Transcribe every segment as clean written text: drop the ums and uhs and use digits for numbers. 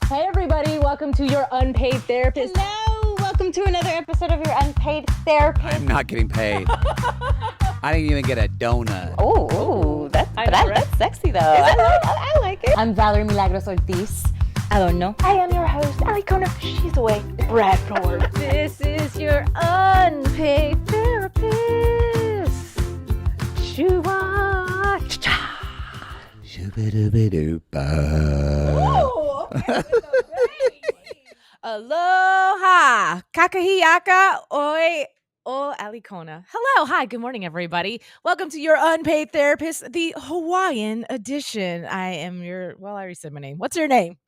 Hey everybody, welcome to Your Unpaid Therapist. Hello, welcome to another episode of Your Unpaid Therapist. I'm not getting paid. I didn't even get a donut. Oh, that's sexy though. I like it. I'm Valery Milagros Ortiz. I don't know. I am your host, Alikona. She's away. Bradford. This is Your Unpaid Therapist. Shoo-wah, cha-cha. Aloha, kakahiaka, oi, o Alikona. Hello, hi, good morning, everybody. Welcome to Your Unpaid Therapist, the Hawaiian edition. I am I already said my name. What's your name?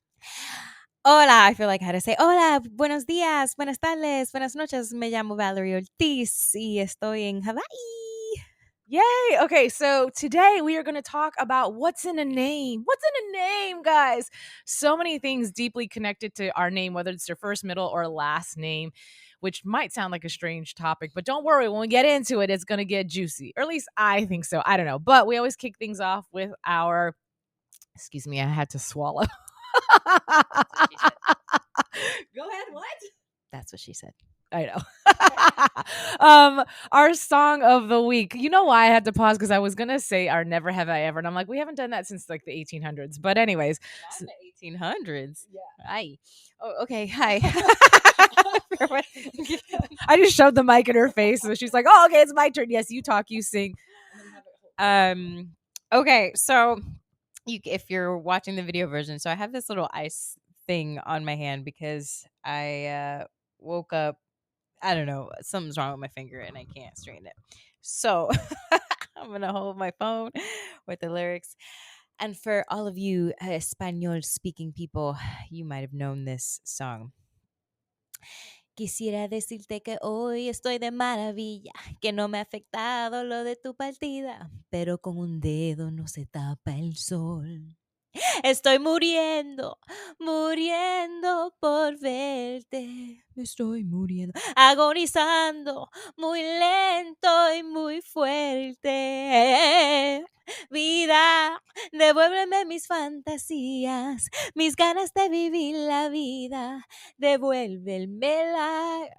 Hola, I feel like I had to say hola, buenos días, buenas tardes, buenas noches. Me llamo Valery Ortiz y estoy en Hawaii. Yay! Okay, so today we are going to talk about what's in a name. What's in a name, guys? So many things deeply connected to our name, whether it's your first, middle, or last name, which might sound like a strange topic, but don't worry, when we get into it, it's going to get juicy. Or at least I think so. I don't know. But we always kick things off with our, excuse me, I had to swallow. Go ahead, what? That's what she said. I know. Our song of the week. You know why I had to pause? Because I was gonna say our Never Have I Ever, and I'm like, we haven't done that since like the 1800s. But anyways, Not the 1800s. Yeah. Hi. Oh, okay. Hi. I just shoved the mic in her face, so she's like, "Oh, okay, it's my turn. Yes, you talk, you sing." Okay, so if you're watching the video version, so I have this little ice thing on my hand because I woke up. I don't know, something's wrong with my finger and I can't straighten it. So I'm gonna hold my phone with the lyrics. And for all of you Espanol speaking people, you might have known this song. Quisiera decirte que hoy estoy de maravilla, que no me ha afectado lo de tu partida, pero con un dedo no se tapa el sol. Estoy muriendo, muriendo por verte. Me estoy muriendo, agonizando, muy lento y muy fuerte. Vida, devuélveme mis fantasías, mis ganas de vivir la vida. Devuélvemela.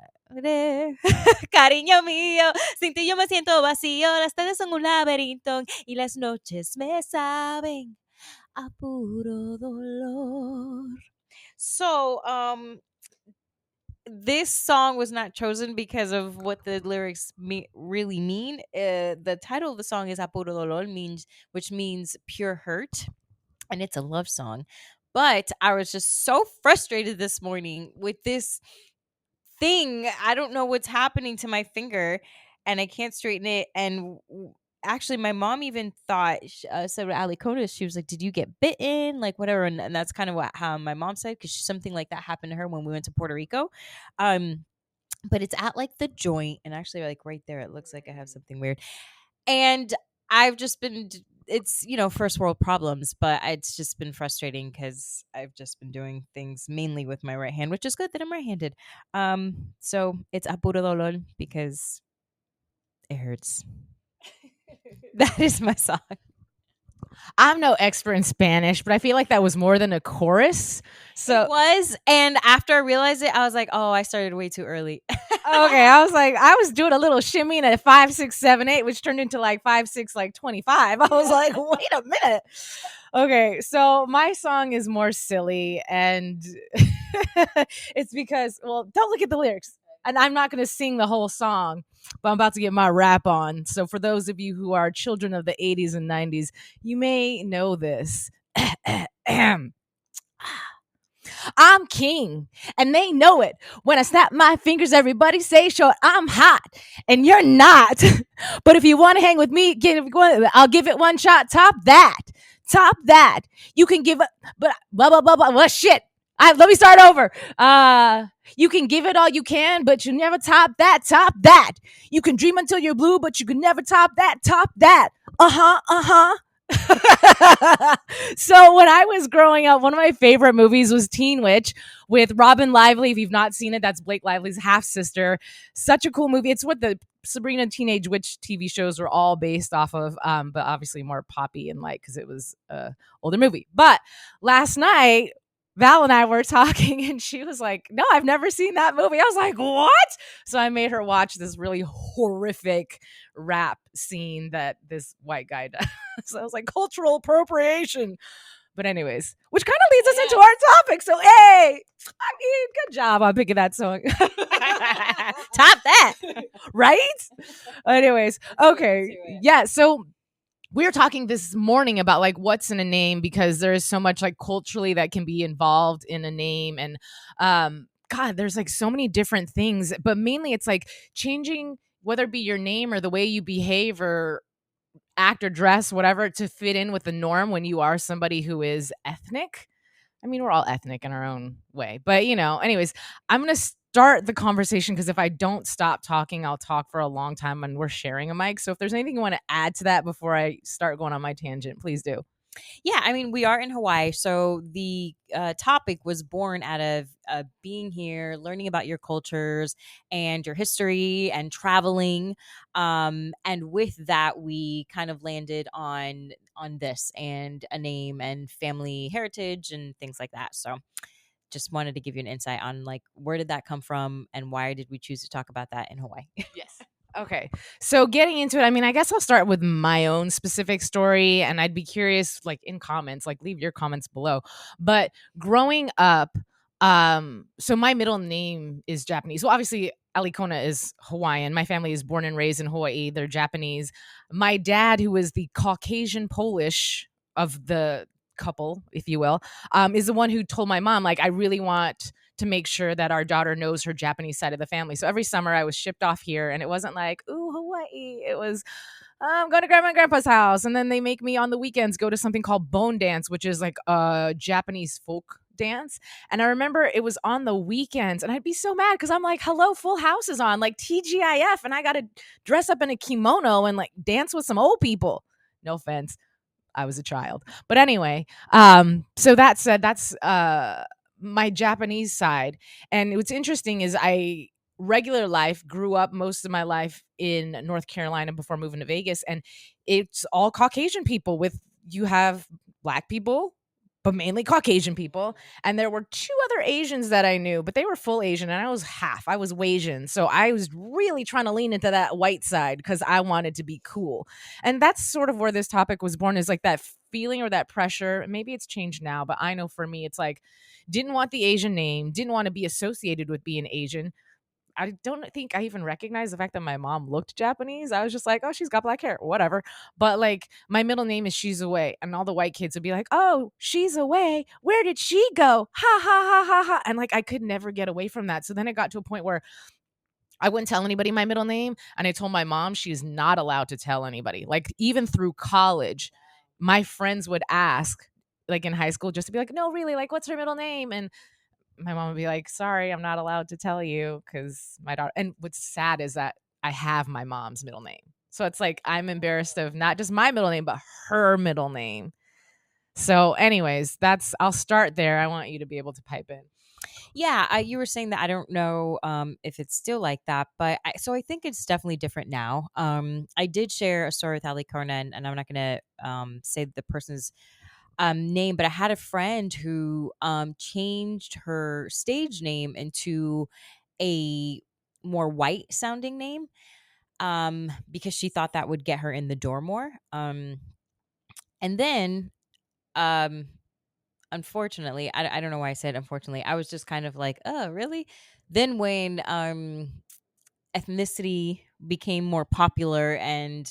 Cariño mío, sin ti yo me siento vacío. Las tardes son un laberinto y las noches me saben a puro dolor. So, this song was not chosen because of what the lyrics really mean. The title of the song is A Puro Dolor, which means pure hurt, and it's a love song. But I was just so frustrated this morning with this thing. I don't know what's happening to my finger, and I can't straighten it. And actually, my mom even thought, said Alikona, she was like, did you get bitten? Like, whatever. And that's kind of how my mom said, because something like that happened to her when we went to Puerto Rico. But it's at like the joint, and actually, like right there, it looks like I have something weird. And I've just been, it's, first world problems, but it's just been frustrating because I've just been doing things mainly with my right hand, which is good that I'm right-handed. So it's a puro dolor because it hurts. That is my song. I'm no expert in Spanish, but I feel like that was more than a chorus. So It was, and after I realized it, I was like, oh, I started way too early. okay, I was doing a little shimmying at 5, 6, 7, 8, which turned into like 5, 6, like 25. I was like, wait a minute. Okay, so my song is more silly, and it's because, well, don't look at the lyrics. And I'm not going to sing the whole song, but I'm about to get my rap on. So for those of you who are children of the 80s and 90s, you may know this. I'm king, and they know it. When I snap my fingers, everybody say short, I'm hot, and you're not. But if you want to hang with me, I'll give it one shot. Top that. You can give it, but blah, blah, blah, blah. Well, shit. Let me start over. You can give it all you can, but you never top that. You can dream until you're blue, but you can never top that. So when I was growing up, one of my favorite movies was Teen Witch with Robin Lively. If you've not seen it, that's Blake Lively's half sister. Such a cool movie. It's what the Sabrina Teenage Witch TV shows were all based off of, but obviously more poppy and light because it was an older movie. But last night, Val and I were talking, and she was like, "No, I've never seen that movie." I was like, "What?" So I made her watch this really horrific rap scene that this white guy does. So I was like, "Cultural appropriation." But anyways, which kind of leads us into our topic. So hey, I mean, good job on picking that song. Top that. Right? Anyways, okay. Yeah, so we were talking this morning about like what's in a name because there is so much like culturally that can be involved in a name, and god, there's like so many different things, but mainly it's like changing whether it be your name or the way you behave or act or dress, whatever, to fit in with the norm when you are somebody who is ethnic. I mean, we're all ethnic in our own way, but anyways, I'm going to start the conversation because if I don't stop talking, I'll talk for a long time, and we're sharing a mic. So if there's anything you want to add to that before I start going on my tangent, please do. Yeah, I mean, we are in Hawaii, so the topic was born out of being here, learning about your cultures and your history, and traveling. And with that, we kind of landed on this and a name and family heritage and things like that. So, just wanted to give you an insight on like where did that come from and why did we choose to talk about that in Hawaii? Yes. Okay. So getting into it, I mean, I guess I'll start with my own specific story, and I'd be curious, like in comments, like leave your comments below. But growing up, so my middle name is Japanese. Well, obviously Alikona is Hawaiian. My family is born and raised in Hawaii. They're Japanese. My dad, who is the Caucasian Polish of the couple, if you will, is the one who told my mom, like, I really want to make sure that our daughter knows her Japanese side of the family. So every summer I was shipped off here, and it wasn't like, ooh, Hawaii. It was, I'm going to grandma and grandpa's house. And then they make me on the weekends go to something called bone dance, which is like a Japanese folk dance. And I remember it was on the weekends, and I'd be so mad because I'm like, hello, Full House is on, like TGIF, and I got to dress up in a kimono and like dance with some old people. No offense. I was a child. But anyway, so that said, that's my Japanese side. And what's interesting is I regular life grew up most of my life in North Carolina before moving to Vegas, and it's all Caucasian people. With you have black people, but mainly Caucasian people, and there were two other Asians that I knew, but they were full Asian and I was half. I was Wasian. So I was really trying to lean into that white side because I wanted to be cool. And that's sort of where this topic was born, is like that feeling or that pressure. Maybe it's changed now, but I know for me it's like didn't want the Asian name, didn't want to be associated with being Asian. I don't think I even recognized the fact that my mom looked Japanese. I was just like, oh, she's got black hair, whatever. But like, my middle name is She's Away, and all the white kids would be like, oh, she's away. Where did she go? Ha ha ha ha ha. And like, I could never get away from that. So then it got to a point where I wouldn't tell anybody my middle name. And I told my mom she's not allowed to tell anybody. Like, even through college, my friends would ask, like in high school, just to be like, no, really, like, what's her middle name? And my mom would be like, sorry, I'm not allowed to tell you because my daughter. And what's sad is that I have my mom's middle name. So it's like I'm embarrassed of not just my middle name, but her middle name. So, anyways, I'll start there. I want you to be able to pipe in. Yeah, you were saying that I don't know if it's still like that, but I think it's definitely different now. I did share a story with Alikona, and I'm not going to say the person's name, but I had a friend who changed her stage name into a more white sounding name because she thought that would get her in the door more. And then, um, unfortunately, I don't know why I said unfortunately. I was just kind of like, oh, really? Then when ethnicity became more popular and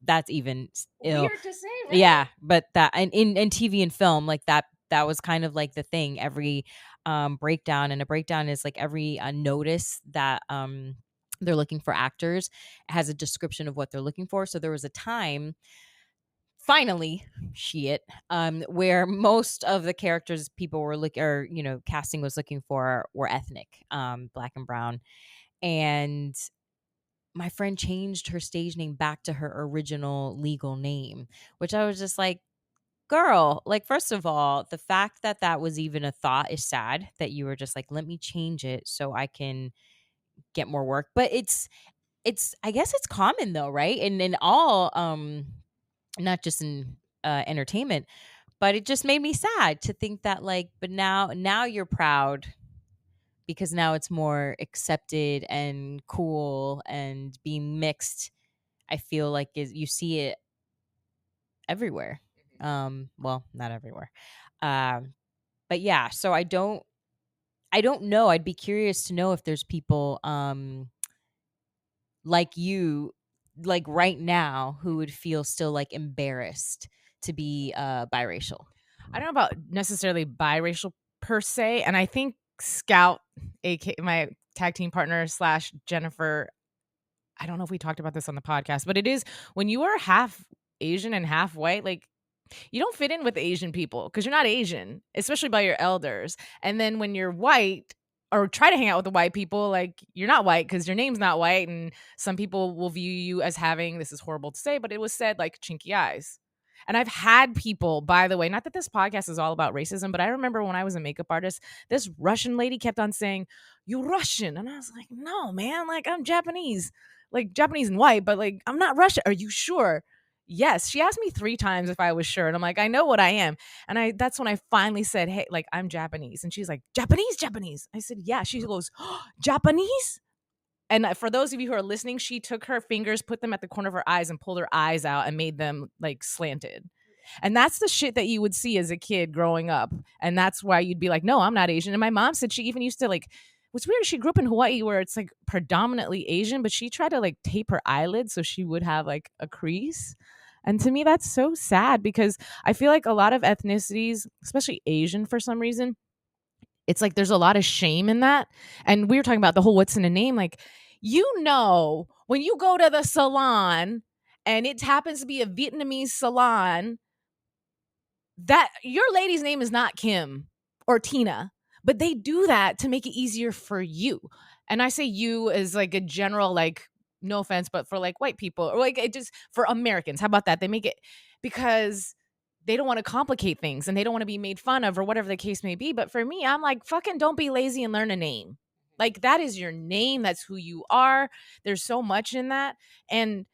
that's even ill. Weird to say, right? Yeah, but that and in TV and film, like that was kind of like the thing. Every breakdown, and a breakdown is like every notice that they're looking for actors has a description of what they're looking for. So there was a time, finally, where most of the characters people were looking, or casting was looking for, were ethnic, black and brown. And my friend changed her stage name back to her original legal name, which I was just like, girl, like, first of all, the fact that that was even a thought is sad, that you were just like, let me change it so I can get more work. But it's I guess it's common though, right? And in all not just in entertainment, but it just made me sad to think that, like, but now you're proud because now it's more accepted and cool and being mixed. I feel like you see it everywhere. Well, not everywhere. Um, but yeah, so I don't know. I'd be curious to know if there's people like you, like right now, who would feel still like embarrassed to be biracial. I don't know about necessarily biracial per se, and I think Scout, my tag team partner slash Jennifer, I don't know if we talked about this on the podcast, but it is when you are half Asian and half white, like you don't fit in with Asian people because you're not Asian, especially by your elders. And then when you're white or try to hang out with the white people, like you're not white because your name's not white. And some people will view you as having, this is horrible to say, but it was said like chinky eyes. And I've had people, by the way, not that this podcast is all about racism, but I remember when I was a makeup artist, this Russian lady kept on saying, "You Russian." And I was like, "No, man, like I'm Japanese, like Japanese and white, but like I'm not Russian. Are you sure?" Yes. She asked me 3 times if I was sure. And I'm like, I know what I am. And that's when I finally said, hey, like I'm Japanese. And she's like, Japanese, Japanese. I said, yeah. She goes, oh, Japanese? And for those of you who are listening, she took her fingers, put them at the corner of her eyes and pulled her eyes out and made them like slanted. And that's the shit that you would see as a kid growing up. And that's why you'd be like, no, I'm not Asian. And my mom said she even used to like, what's weird, she grew up in Hawaii where it's like predominantly Asian, but she tried to like tape her eyelids so she would have like a crease. And to me, that's so sad because I feel like a lot of ethnicities, especially Asian for some reason, it's like there's a lot of shame in that. And we were talking about the whole what's in a name. Like, when you go to the salon and it happens to be a Vietnamese salon, that your lady's name is not Kim or Tina, but they do that to make it easier for you. And I say you as like a general, like, no offense, but for like white people or like it just for Americans. How about that? They make it because they don't want to complicate things and they don't want to be made fun of or whatever the case may be. But for me, I'm like, fucking don't be lazy and learn a name. Like that is your name. That's who you are. There's so much in that. And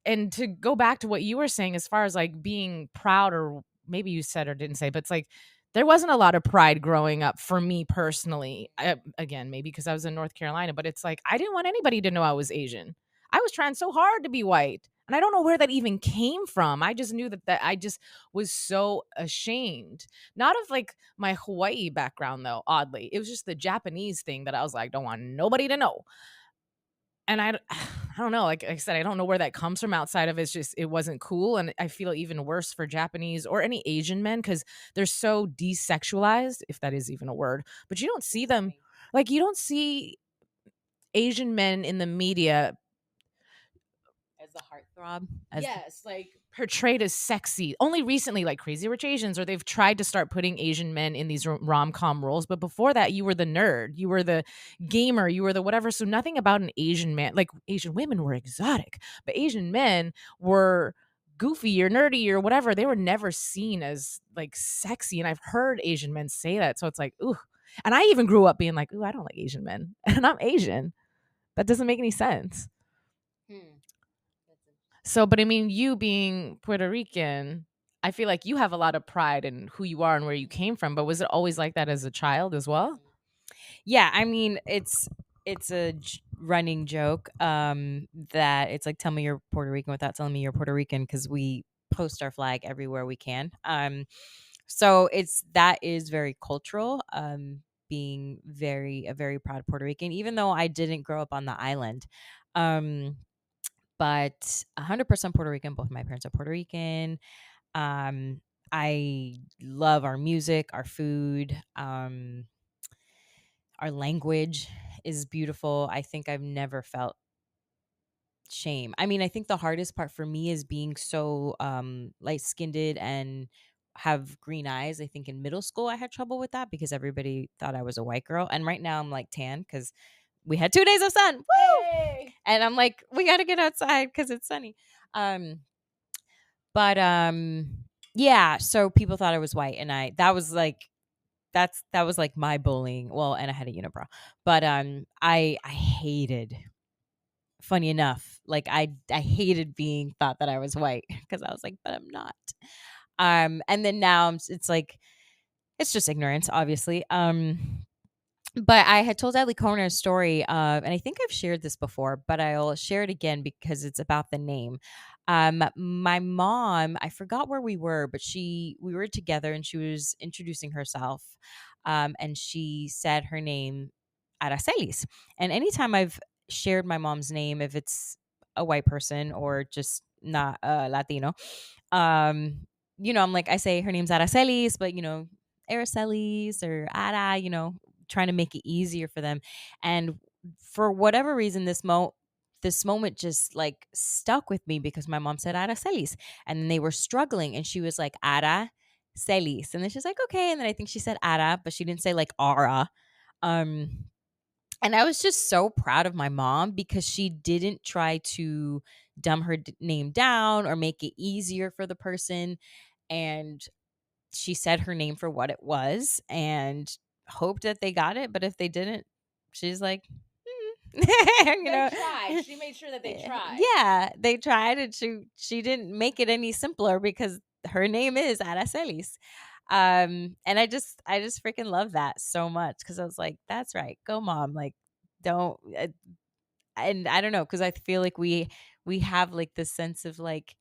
to go back to what you were saying, as far as like being proud, or maybe you said or didn't say, but it's like there wasn't a lot of pride growing up for me personally. Again, maybe because I was in North Carolina, but it's like I didn't want anybody to know I was Asian. I was trying so hard to be white. And I don't know where that even came from. I just knew that I just was so ashamed. Not of like my Hawaii background, though, oddly. It was just the Japanese thing that I was like, don't want nobody to know. And I don't know. Like I said, I don't know where that comes from outside of it's just it wasn't cool. And I feel even worse for Japanese or any Asian men because they're so desexualized, if that is even a word. But you don't see them, like you don't see Asian men in the media As the heartthrob. yes, like portrayed as sexy. Only recently, like Crazy Rich Asians, or they've tried to start putting Asian men in these rom-com roles. But before that, you were the nerd, you were the gamer, you were the whatever. So nothing about an Asian man, like Asian women were exotic, but Asian men were goofy or nerdy or whatever. They were never seen as like sexy. And I've heard Asian men say that. So it's like, ooh. And I even grew up being like, ooh, I don't like Asian men. And I'm Asian. That doesn't make any sense. So, but I mean, you being Puerto Rican, I feel like you have a lot of pride in who you are and where you came from. But was it always like that as a child as well? Yeah, I mean, it's a running joke that it's like, tell me you're Puerto Rican without telling me you're Puerto Rican, because we post our flag everywhere we can. So that is very cultural. Being a very proud Puerto Rican, even though I didn't grow up on the island. But 100% Puerto Rican. Both my parents are Puerto Rican. I love our music, our food, our language is beautiful. I think I've never felt shame. I mean, I think the hardest part for me is being so light skinned and have green eyes. I think in middle school I had trouble with that because everybody thought I was a white girl. And right now I'm like tan because we had 2 days of sun. Woo! Hey. And I'm like, we got to get outside because it's sunny. But yeah, so people thought I was white, and that was like my bullying. Well, and I had a unibrow. But I hated, funny enough, like I hated being thought that I was white because I was like, but I'm not. And then now it's like it's just ignorance, obviously. But I had told Alikona a story, and I think I've shared this before, but I'll share it again because it's about the name. My mom, I forgot where we were, but we were together and she was introducing herself, and she said her name, Aracelis. And anytime I've shared my mom's name, if it's a white person or just not Latino, um, I'm like I say her name's Aracelis, but Aracelis or Ara, trying to make it easier for them. And for whatever reason, this moment just like stuck with me because my mom said Aracelis, and then they were struggling, and she was like Ara Celis, and then she's like okay, and then I think she said Ara, but she didn't say like Ara. Um, and I was just so proud of my mom because she didn't try to dumb her name down or make it easier for the person, and she said her name for what it was and hoped that they got it. But if they didn't, she's like, They tried. She made sure that they tried. Yeah, they tried, and she didn't make it any simpler because her name is Aracelis. And I just freaking love that so much because I was like, that's right, go mom, like don't. And I don't know because I feel like we have like this sense of like,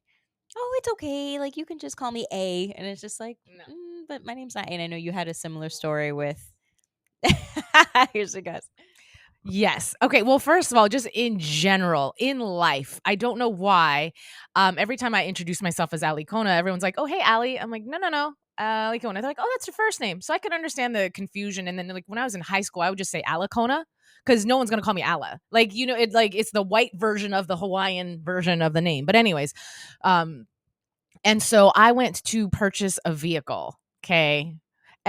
oh, it's okay. Like you can just call me A, and it's just like, No. but my name's not A. And I know you had a similar story with. Here she goes. Yes. Okay. Well, first of all, just in general, in life, I don't know why. Every time I introduce myself as Alikona, everyone's like, "Oh, hey, Ali." I'm like, "No, no, no, Alikona." They're like, "Oh, that's your first name." So I could understand the confusion. And then, like when I was in high school, I would just say Alikona because no one's gonna call me Ala. Like it's the white version of the Hawaiian version of the name. But anyways, and so I went to purchase a vehicle. Okay.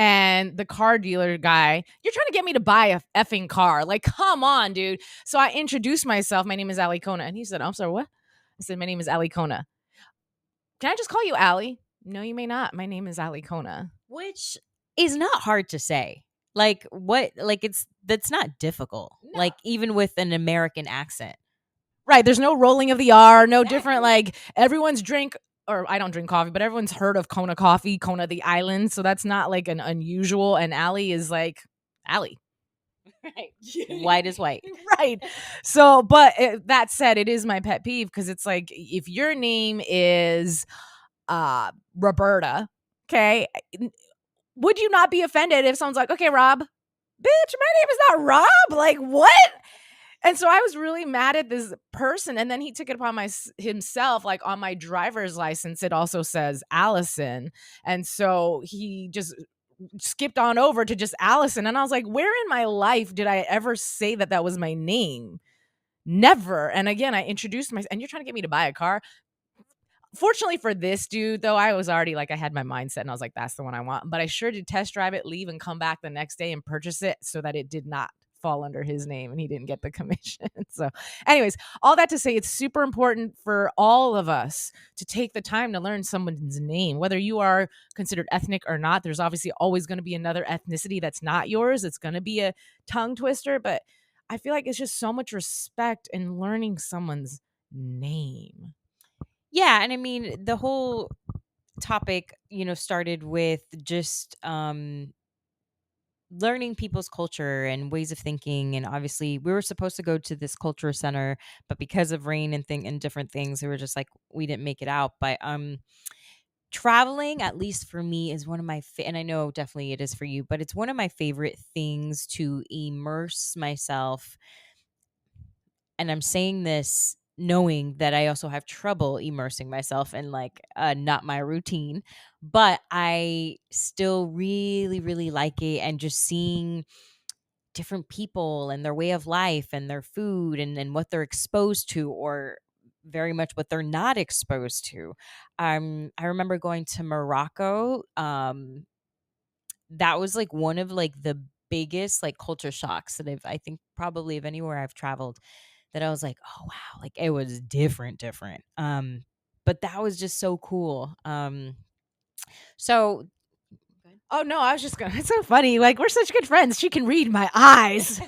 And the car dealer guy, you're trying to get me to buy a effing car. Like, come on, dude. So I introduced myself. My name is Alikona. And he said, I'm sorry, what? I said, my name is Alikona. Can I just call you Ali? No, you may not. My name is Alikona. Which is not hard to say. Like what? Like that's not difficult. No. Like even with an American accent. Right. There's no rolling of the R, no Exactly. different, like everyone's drink, or I don't drink coffee, but everyone's heard of Kona coffee, Kona the island. So that's not like an unusual. And Ali is like Ali. Right. White is white. Right. So, but that said, it is my pet peeve because it's like if your name is Roberta, okay, would you not be offended if someone's like, okay, Rob, bitch, my name is not Rob? Like, what? And so I was really mad at this person. And then he took it upon himself, like on my driver's license, it also says Allison. And so he just skipped on over to just Allison. And I was like, where in my life did I ever say that was my name? Never. And again, I introduced myself, and you're trying to get me to buy a car. Fortunately for this dude, though, I was already like, I had my mindset and I was like, that's the one I want. But I sure did test drive it, leave, and come back the next day and purchase it so that it did not fall under his name and he didn't get the commission. So, anyways, all that to say, it's super important for all of us to take the time to learn someone's name, whether you are considered ethnic or not. There's obviously always going to be another ethnicity that's not yours. It's going to be a tongue twister, but I feel like it's just so much respect in learning someone's name. Yeah, and I mean the whole topic, started with just learning people's culture and ways of thinking. And obviously we were supposed to go to this culture center, but because of rain and different things, we were just like we didn't make it out. But traveling, at least for me, is one of my and I know definitely it is for you, but it's one of my favorite things to immerse myself. And I'm saying this knowing that I also have trouble immersing myself in like not my routine, but I still really, really like it. And just seeing different people and their way of life and their food and what they're exposed to, or very much what they're not exposed to. I remember going to Morocco. That was like one of like the biggest like culture shocks that I think probably of anywhere I've traveled, that I was like, oh wow, like it was different. But that was just so cool. So Oh no, I was just gonna. It's so funny. Like we're such good friends. She can read my eyes.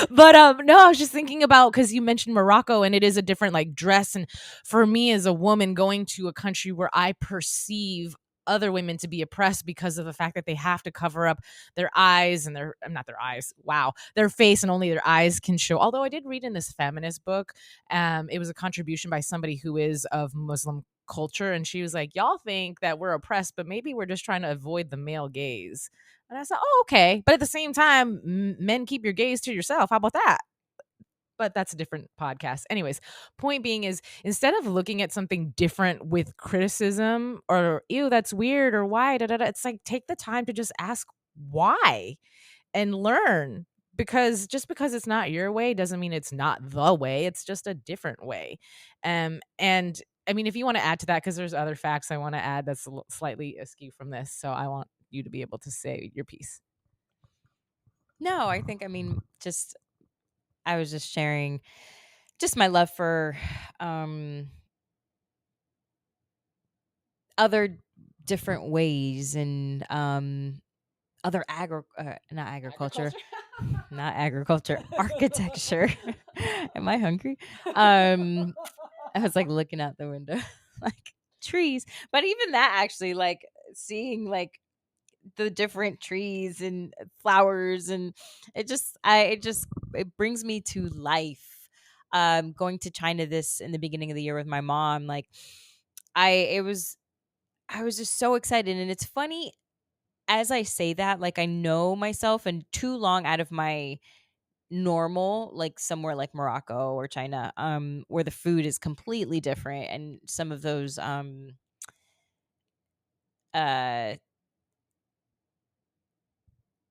But no, I was just thinking about because you mentioned Morocco and it is a different like dress. And for me as a woman going to a country where I perceive other women to be oppressed because of the fact that they have to cover up their eyes and their not their eyes, wow, their face and only their eyes can show. Although I did read in this feminist book, it was a contribution by somebody who is of Muslim culture, and she was like, y'all think that we're oppressed, but maybe we're just trying to avoid the male gaze. And I said, oh, okay, but at the same time, men, keep your gaze to yourself. How about that? But that's a different podcast. Anyways, point being is instead of looking at something different with criticism or ew, that's weird or why, da, da, da, it's like take the time to just ask why and learn, because just because it's not your way doesn't mean it's not the way. It's just a different way. And I mean, if you want to add to that, because there's other facts I want to add that's slightly askew from this, so I want you to be able to say your piece. No, I think, I mean, just I was just sharing just my love for other different ways and other not agriculture, not agriculture, architecture. Am I hungry? I was like looking out the window, like trees. But even that actually, like seeing like the different trees and flowers, and it brings me to life. Going to China this in the beginning of the year with my mom, like I I was just so excited. And it's funny as I say that, like I know myself and too long out of my normal, like somewhere like Morocco or China, where the food is completely different, and some of those uh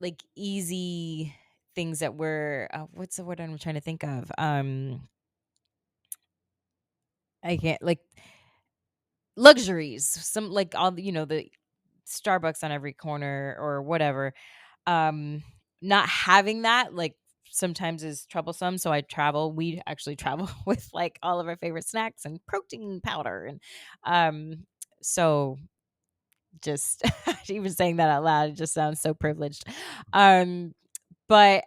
like easy things that were what's the word I'm trying to think of? I can't, like luxuries, some like all the Starbucks on every corner or whatever. Um Not having that, like, sometimes is troublesome. So we actually travel with like all of our favorite snacks and protein powder, and so just even saying that out loud, it just sounds so privileged. um but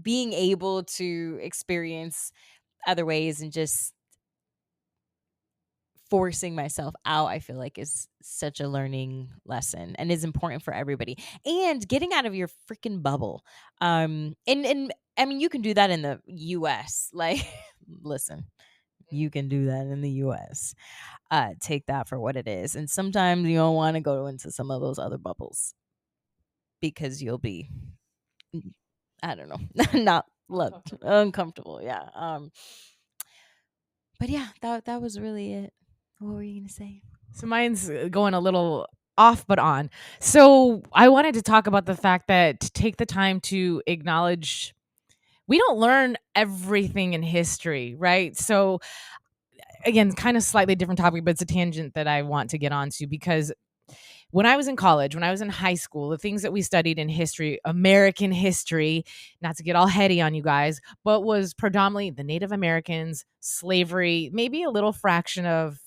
being able to experience other ways and just forcing myself out, I feel like is such a learning lesson and is important for everybody. And getting out of your freaking bubble. And I mean, you can do that in the US. Like listen, you can do that in the US. Take that for what it is. And sometimes you don't want to go into some of those other bubbles because you'll be, I don't know, not loved, uncomfortable. Yeah. But yeah, that was really it. What were you gonna say? So mine's going a little off but on. So I wanted to talk about the fact that to take the time to acknowledge we don't learn everything in history, right? So again, kind of slightly different topic, but it's a tangent that I want to get onto because when I was in college, when I was in high school, the things that we studied in history, American history, not to get all heady on you guys, but was predominantly the Native Americans, slavery, maybe a little fraction of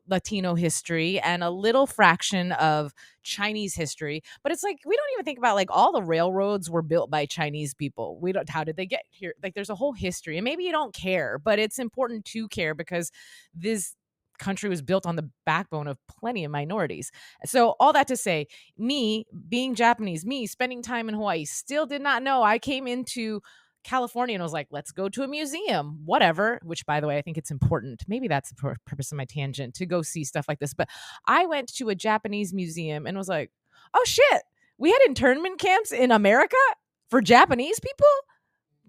Latino history and a little fraction of Chinese history. But it's like we don't even think about like all the railroads were built by Chinese people. We don't, how did they get here? Like there's a whole history. And maybe you don't care, but it's important to care because this country was built on the backbone of plenty of minorities. So all that to say, me being Japanese, me spending time in Hawaii, still did not know. I came into California and was like, let's go to a museum, whatever, which by the way, I think it's important. Maybe that's the purpose of my tangent to go see stuff like this. But I went to a Japanese museum and was like, oh shit, we had internment camps in America for Japanese people?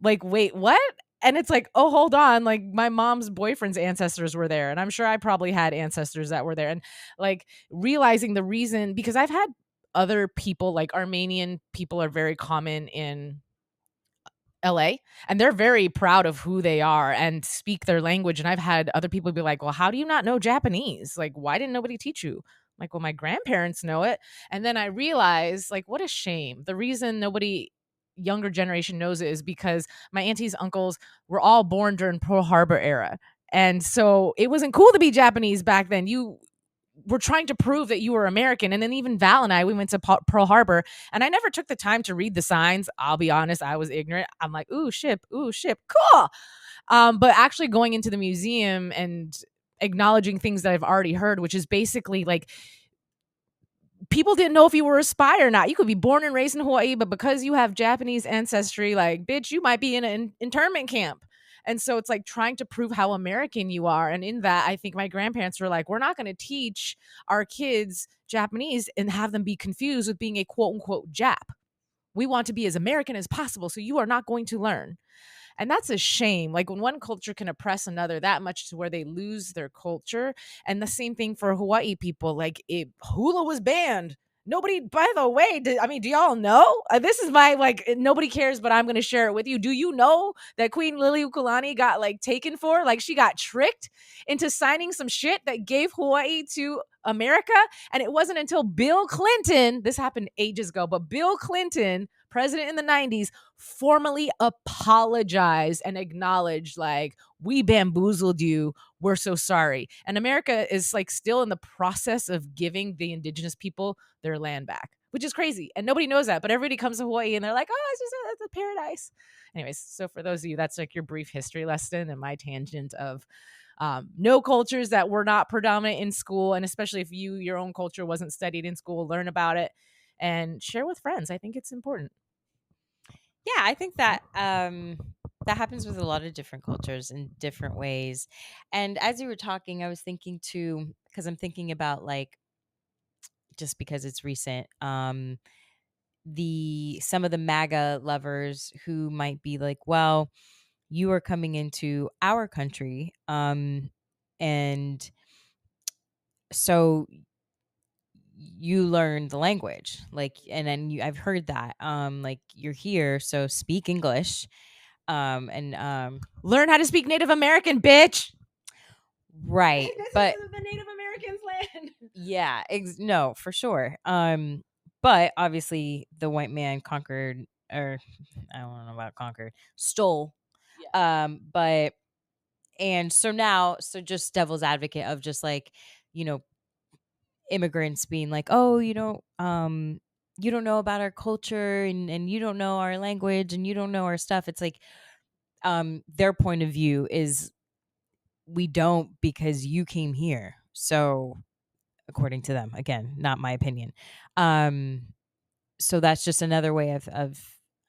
Like, wait, what? And it's like, oh, hold on. Like, my mom's boyfriend's ancestors were there. And I'm sure I probably had ancestors that were there. And like realizing the reason, because I've had other people, like Armenian people are very common in LA, and they're very proud of who they are and speak their language. And I've had other people be like, well, how do you not know Japanese? Like, why didn't nobody teach you? I'm like, well, my grandparents know it. And then I realized, like, what a shame. The reason nobody younger generation knows it is because my aunties, uncles were all born during Pearl Harbor era. And so it wasn't cool to be Japanese back then. You were trying to prove that you were American. And then even Val and I, we went to Pearl Harbor, and I never took the time to read the signs. I'll be honest, I was ignorant. I'm like, ooh, ship, cool. But actually going into the museum and acknowledging things that I've already heard, which is basically like, people didn't know if you were a spy or not. You could be born and raised in Hawaii, but because you have Japanese ancestry, like, bitch, you might be in an internment camp. And so it's like trying to prove how American you are. And in that, I think my grandparents were like, we're not going to teach our kids Japanese and have them be confused with being a quote unquote Jap. We want to be as American as possible. So you are not going to learn. And that's a shame. Like when one culture can oppress another that much to where they lose their culture. And the same thing for Hawaii people. Like hula was banned. Nobody, by the way, do y'all know? This is my, like, nobody cares, but I'm going to share it with you. Do you know that Queen Liliuokalani got, like, taken for? Like, she got tricked into signing some shit that gave Hawaii to America. And it wasn't until Bill Clinton, this happened ages ago, but Bill Clinton, president in the 90s, formally apologized and acknowledged, like, we bamboozled you. We're so sorry. And America is, like, still in the process of giving the indigenous people their land back, which is crazy. And nobody knows that, but everybody comes to Hawaii and they're like, oh, it's a paradise. Anyways, so for those of you, that's like your brief history lesson and my tangent of no cultures that were not predominant in school. And especially if your own culture wasn't studied in school, learn about it and share with friends. I think it's important. Yeah, I think that that happens with a lot of different cultures in different ways. And as you were talking, I was thinking too, because I'm thinking about, like, just because it's recent, some of the MAGA lovers who might be like, well, you are coming into our country, and so you learn the language, like, and then I've heard that, like, you're here, so speak English, and Learn how to speak Native American, bitch. right, but the Native Americans' land. yeah, no, for sure. But obviously the white man conquered, or I don't know about conquered, stole. But and so now, so just devil's advocate of just, like, you know, immigrants being like, oh, you don't know about our culture, and you don't know our language, and you don't know our stuff. It's like, their point of view is, we don't, because you came here. So according to them, again, not my opinion. So that's just another way of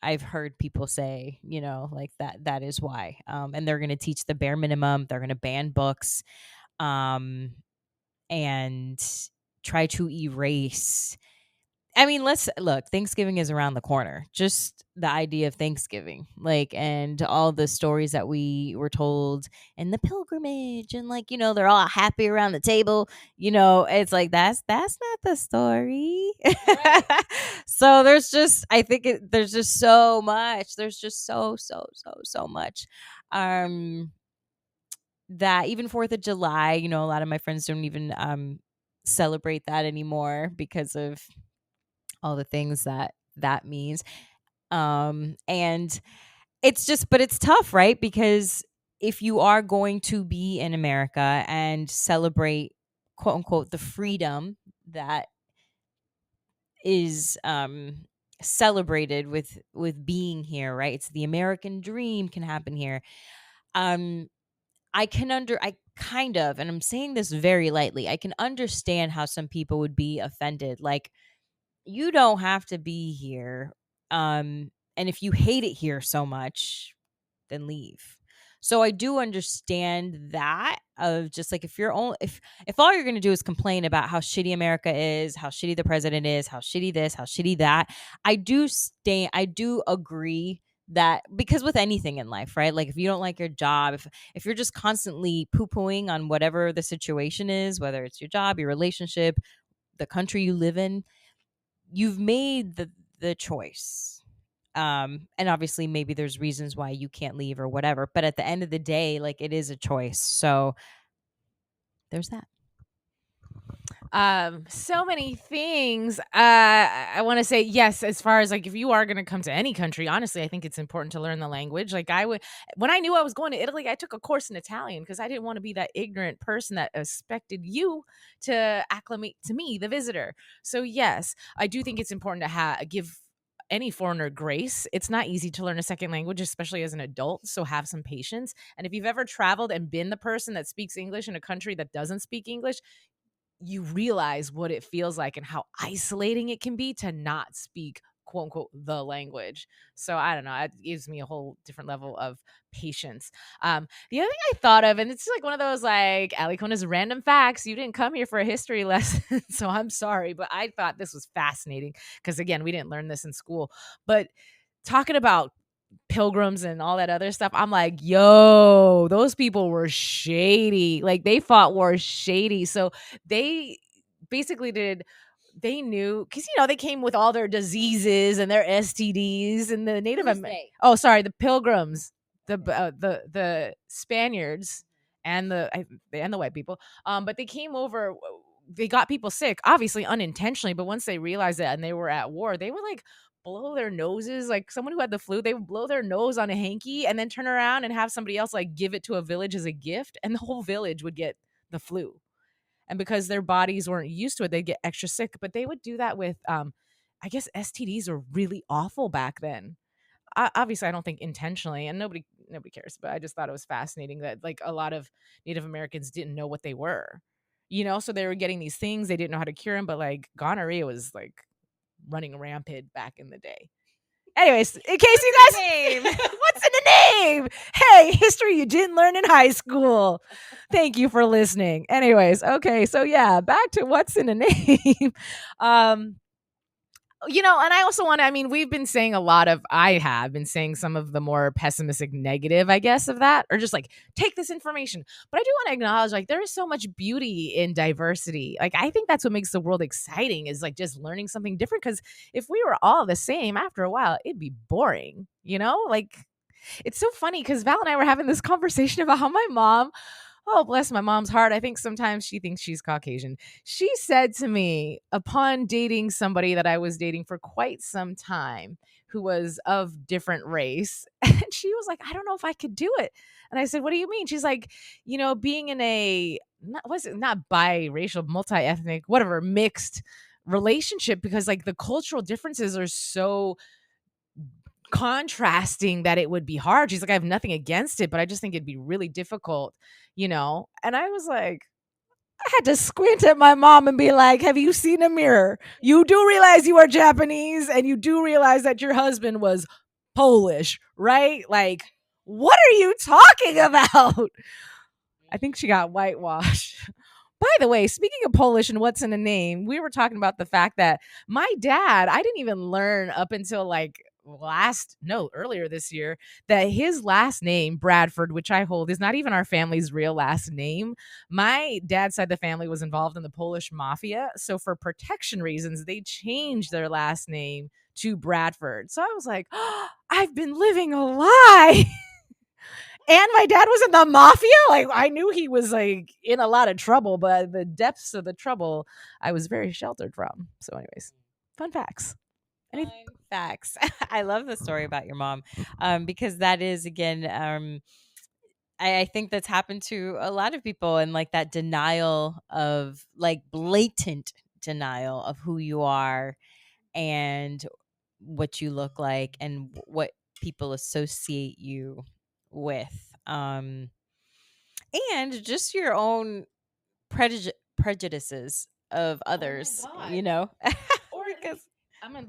I've heard people say, like, that is why. And they're going to teach the bare minimum. They're going to ban books, and try to erase. I mean, let's look, Thanksgiving is around the corner. Just the idea of Thanksgiving, like, and all the stories that we were told, and the pilgrimage, and, like, they're all happy around the table. It's like, that's not the story. Right. So there's just, I think there's just so much. There's just so much. That even 4th of July, a lot of my friends don't even celebrate that anymore because of all the things that means. And it's just, but it's tough, right? Because if you are going to be in America and celebrate, quote unquote, the freedom that is celebrated with being here, right? It's the American dream can happen here. I kind of, and I'm saying this very lightly, I can understand how some people would be offended. Like, you don't have to be here. And if you hate it here so much, then leave. So I do understand that, of just like, if all you're going to do is complain about how shitty America is, how shitty the president is, how shitty this, how shitty that, I do agree that, because with anything in life, right? Like, if you don't like your job, if you're just constantly poo-pooing on whatever the situation is, whether it's your job, your relationship, the country you live in, you've made the choice. And obviously maybe there's reasons why you can't leave or whatever, but at the end of the day, like, it is a choice. So there's that. So many things. I want to say yes. As far as like, if you are going to come to any country, honestly, I think it's important to learn the language. Like I would, when I knew I was going to Italy, I took a course in Italian because I didn't want to be that ignorant person that expected you to acclimate to me, the visitor. So yes, I do think it's important to give any foreigner grace. It's not easy to learn a second language, especially as an adult. So have some patience. And if you've ever traveled and been the person that speaks English in a country that doesn't speak English, you realize what it feels like and how isolating it can be to not speak quote unquote the language. So I don't know, it gives me a whole different level of patience. The other thing I thought of, and it's like one of those like Alikona's random facts, you didn't come here for a history lesson, so I'm sorry, but I thought this was fascinating because again, we didn't learn this in school. But talking about pilgrims and all that other stuff, I'm like, yo, those people were shady. Like they fought wars shady. So they basically they knew, because they came with all their diseases and their STDs, and the oh, sorry, the pilgrims, the Spaniards and the white people, but they came over, they got people sick, obviously unintentionally, but once they realized that and they were at war, they would like blow their noses, like someone who had the flu, they would blow their nose on a hanky and then turn around and have somebody else like give it to a village as a gift, and the whole village would get the flu. And because their bodies weren't used to it, they'd get extra sick. But they would do that with I guess STDs were really awful back then. Obviously, I don't think intentionally, and nobody cares, but I just thought it was fascinating that like a lot of Native Americans didn't know what they were, so they were getting these things, they didn't know how to cure them, but like gonorrhea was like running rampant back in the day. Anyways, in case you guys, what's in the name? Hey, history you didn't learn in high school. Thank you for listening. Anyways, okay, so yeah, back to what's in the name. And I also want to, I mean, I have been saying some of the more pessimistic negative, I guess, of that, or just like take this information. But I do want to acknowledge like there is so much beauty in diversity. Like I think that's what makes the world exciting, is like just learning something different. Because if we were all the same, after a while, it'd be boring, Like it's so funny because Val and I were having this conversation about how my mom, oh, bless my mom's heart, I think sometimes she thinks she's Caucasian. She said to me upon dating somebody that I was dating for quite some time who was of different race, and she was like, I don't know if I could do it. And I said, what do you mean? She's like, being in a, not biracial, multi-ethnic, whatever, mixed relationship, because like the cultural differences are so contrasting that it would be hard. She's like, I have nothing against it, but I just think it'd be really difficult, And I was like, I had to squint at my mom and be like, have you seen a mirror? You do realize you are Japanese, and you do realize that your husband was Polish, right? Like, what are you talking about? I think she got whitewashed. By the way, speaking of Polish and what's in a name, we were talking about the fact that my dad, I didn't even learn up until like earlier this year, that his last name, Bradford, which I hold, is not even our family's real last name. My dad's side of the family was involved in the Polish mafia. So for protection reasons, they changed their last name to Bradford. So I was like, oh, I've been living a lie. And my dad was in the mafia. Like I knew he was like in a lot of trouble, but the depths of the trouble I was very sheltered from. So anyways, fun facts. Fun facts. I love the story about your mom, because that is, again, I think that's happened to a lot of people, and like that denial of, like, blatant denial of who you are and what you look like and what people associate you with, and just your own prejudices of others, Or because I'm gonna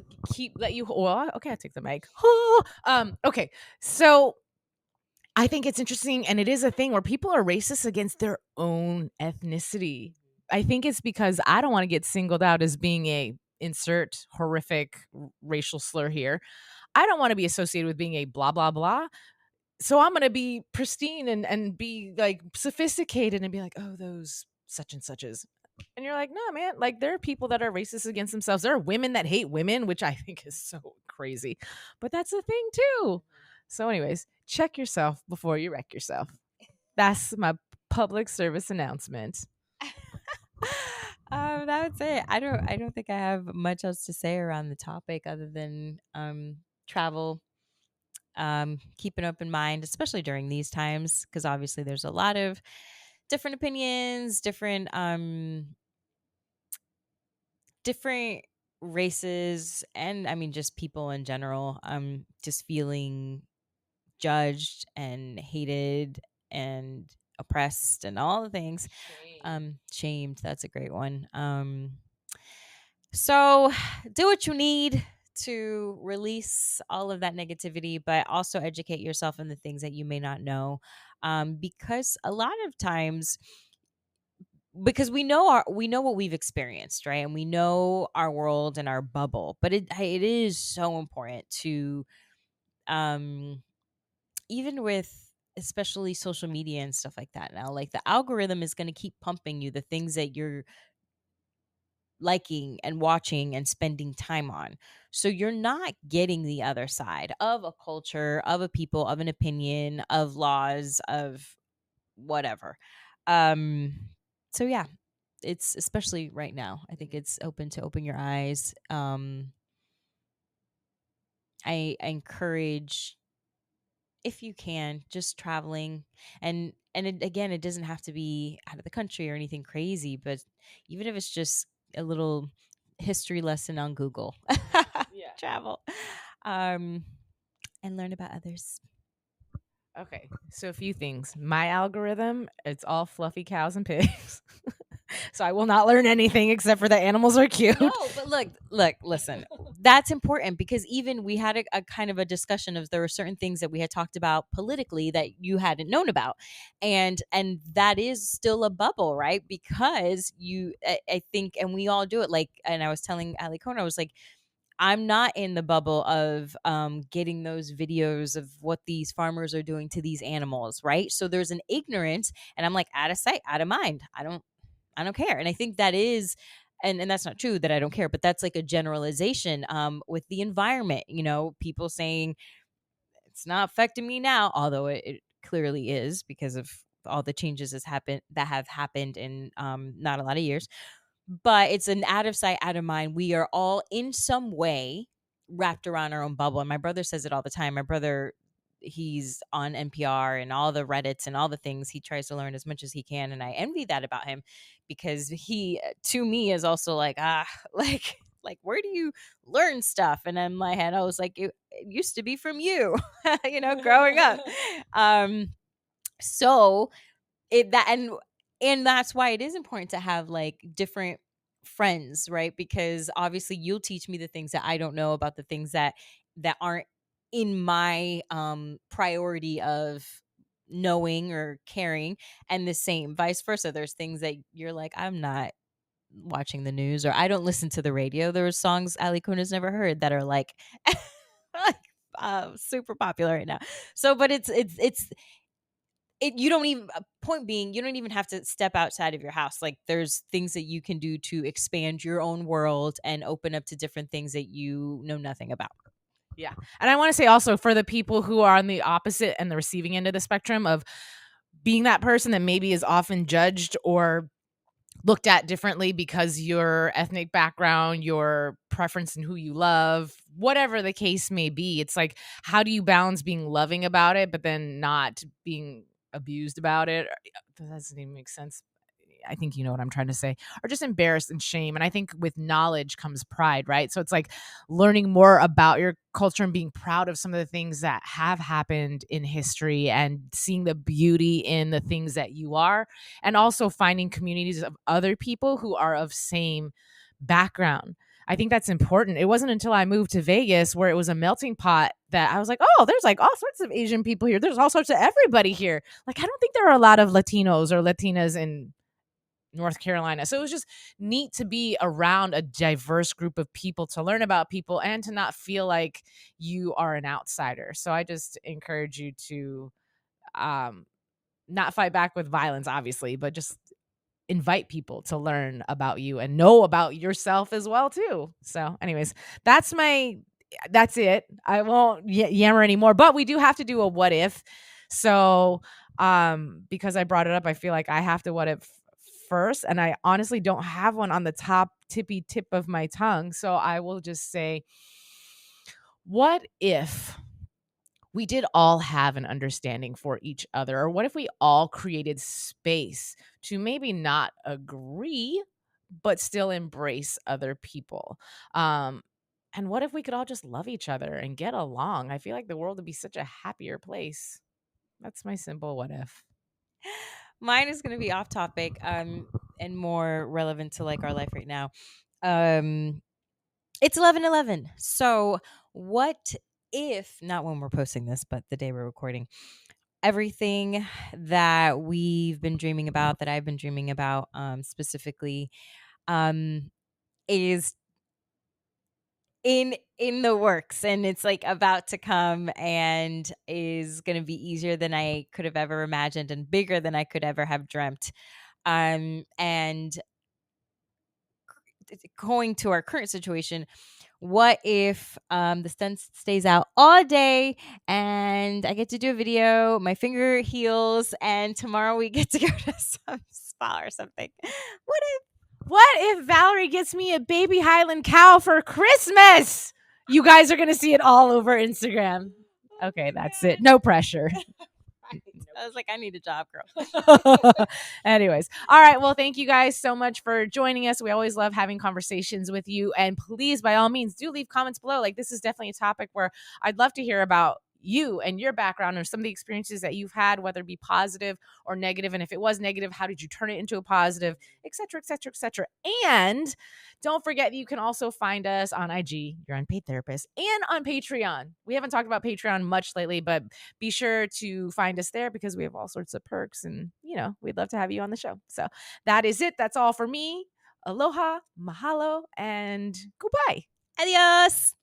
let you. Well, okay, I take the mic. Okay, so I think it's interesting, and it is a thing where people are racist against their own ethnicity. I think it's because I don't want to get singled out as being a insert horrific racial slur here. I don't want to be associated with being a blah blah blah. So I'm gonna be pristine and be like sophisticated and be like, oh, those such and suches. And you're like, no, man, like there are people that are racist against themselves. There are women that hate women, which I think is so crazy. But that's a thing too. So, anyways, check yourself before you wreck yourself. That's my public service announcement. That's it. I don't think I have much else to say around the topic other than travel. Keep an open mind, especially during these times, because obviously there's a lot of different opinions, different races, and I mean just people in general. Just feeling judged and hated and oppressed and all the things. Shamed. That's a great one. So do what you need to release all of that negativity, but also educate yourself in the things that you may not know. Because a lot of times, because we know what we've experienced, right? And we know our world and our bubble, but it is so important to um even with especially social media and stuff like that now, like the algorithm is going to keep pumping you the things that you're liking and watching and spending time on. So you're not getting the other side of a culture, of a people, of an opinion, of laws, of whatever. Um so yeah, it's especially right now. I think it's open your eyes. I encourage, if you can, just traveling, and again, it doesn't have to be out of the country or anything crazy, but even if it's just a little history lesson on Google. Yeah. Travel, um and learn about others. Okay, so a few things. My algorithm, it's all fluffy cows and pigs. So I will not learn anything except for the animals are cute. No, but listen. That's important because even we had a kind of a discussion of there were certain things that we had talked about politically that you hadn't known about, and that is still a bubble, right? Because I think, and we all do it. Like, and I was telling Alikona, I was like, I'm not in the bubble of getting those videos of what these farmers are doing to these animals, right? So there's an ignorance, and I'm like, out of sight, out of mind. I don't care. And I think that is, and that's not true that I don't care, but that's like a generalization with the environment, people saying it's not affecting me now, although it clearly is because of all the changes that have happened in not a lot of years. But it's an out of sight, out of mind. We are all in some way wrapped around our own bubble. And my brother says it all the time. My brother, he's on NPR and all the Reddits and all the things. He tries to learn as much as he can. And I envy that about him because he, to me, is also like, like where do you learn stuff? And in my head, I was like, it used to be from you, growing up. So it that and that's why it is important to have like different friends, right? Because obviously you'll teach me the things that I don't know about the things that aren't in my priority of knowing or caring, and the same vice versa. There's things that you're like, I'm not watching the news, or I don't listen to the radio. There are songs Alikona's never heard that are like like super popular right now. So but you don't even, point being, you don't even have to step outside of your house. Like there's things that you can do to expand your own world and open up to different things that you know nothing about. Yeah. And I want to say also for the people who are on the opposite and the receiving end of the spectrum of being that person that maybe is often judged or looked at differently because your ethnic background, your preference in who you love, whatever the case may be. It's like, how do you balance being loving about it, but then not being abused about it? That doesn't even make sense. I think you know what I'm trying to say, or just embarrassed and shame. And I think with knowledge comes pride, right? So it's like learning more about your culture and being proud of some of the things that have happened in history and seeing the beauty in the things that you are, and also finding communities of other people who are of same background. I think that's important. It wasn't until I moved to Vegas where it was a melting pot that I was like, oh, there's like all sorts of Asian people here. There's all sorts of everybody here. Like, I don't think there are a lot of Latinos or Latinas in North Carolina. So it was just neat to be around a diverse group of people, to learn about people and to not feel like you are an outsider. So I just encourage you to um, not fight back with violence, obviously, but just invite people to learn about you and know about yourself as well too. So anyways, that's it. I won't yammer anymore, but we do have to do a what if. So because I brought it up, I feel like I have to what if first, and I honestly don't have one on the tippy tip of my tongue. So I will just say, what if we did all have an understanding for each other? Or what if we all created space to maybe not agree, but still embrace other people? And what if we could all just love each other and get along? I feel like the world would be such a happier place. That's my simple what if. Mine is going to be off topic and more relevant to like our life right now. It's 11/11. So, what if, not when we're posting this, but the day we're recording, everything that we've been dreaming about, that I've been dreaming about specifically, um, is in the works, and it's like about to come, and is going to be easier than I could have ever imagined and bigger than I could ever have dreamt. And going to our current situation, what if the sun stays out all day and I get to do a video, my finger heals, and tomorrow we get to go to some spa or something? What if Valery gets me a baby Highland cow for Christmas? You guys are going to see it all over Instagram. Okay, that's it. No pressure. I was like, I need a job, girl. Anyways, all right. Well, thank you guys so much for joining us. We always love having conversations with you. And please, by all means, do leave comments below. Like, this is definitely a topic where I'd love to hear about you and your background or some of the experiences that you've had, whether it be positive or negative. And if it was negative, how did you turn it into a positive, et cetera, et cetera, et cetera. And don't forget that you can also find us on IG, Your Unpaid Therapist, and on Patreon. We haven't talked about Patreon much lately, but be sure to find us there because we have all sorts of perks, and we'd love to have you on the show. So that is it. That's all for me. Aloha, mahalo, and goodbye. Adios.